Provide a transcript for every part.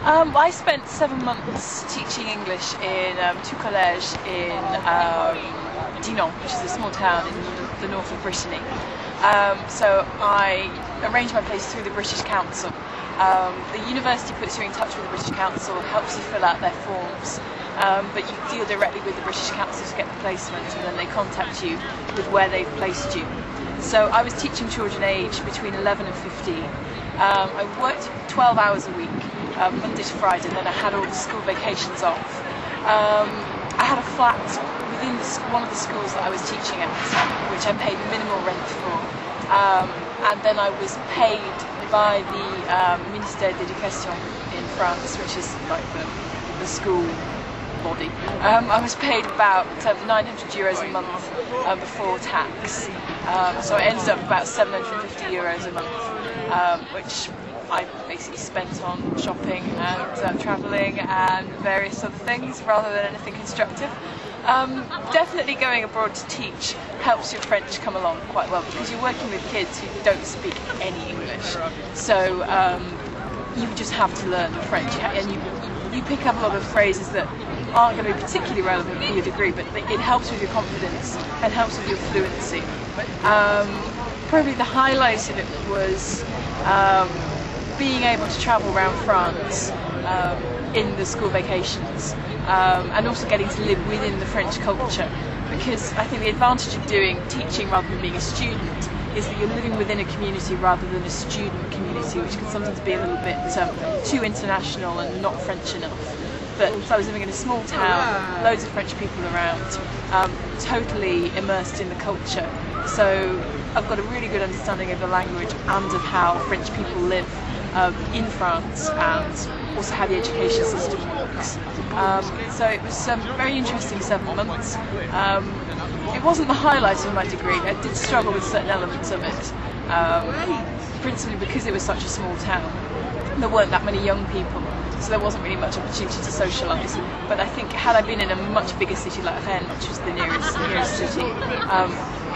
I spent 7 months teaching English in two collèges in Dinan, which is a small town in the north of Brittany. So I arranged my place through the British Council. The university puts you in touch with the British Council, helps you fill out their forms, but you deal directly with the British Council to get the placement, and then they contact you with where they've placed you. So I was teaching children aged between 11 and 15. I worked 12 hours a week, Monday to Friday, and then I had all the school vacations off. I had a flat within one of the schools that I was teaching at, which I paid minimal rent for, and then I was paid by the Ministère d'Éducation in France, which is like the school body. I was paid about €900 a month before tax, so I ended up about €750 a month, which I basically spent on shopping and travelling and various other things rather than anything constructive. Definitely going abroad to teach helps your French come along quite well, because you're working with kids who don't speak any English, so you just have to learn the French, and you pick up a lot of phrases that aren't going to be particularly relevant for your degree, but it helps with your confidence and helps with your fluency. Probably the highlight of it was being able to travel around France in the school vacations, and also getting to live within the French culture, because I think the advantage of doing teaching rather than being a student is that you're living within a community rather than a student community, which can sometimes be a little bit too international and not French enough. But so I was living in a small town, loads of French people around, totally immersed in the culture. So I've got a really good understanding of the language and of how French people live in France, and also how the education system works. So it was very interesting 7 months. It wasn't the highlight of my degree. I did struggle with certain elements of it, principally because it was such a small town. There weren't that many young people, so there wasn't really much opportunity to socialise. But I think had I been in a much bigger city like Rennes, which was the nearest city,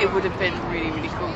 it would have been really, really cool.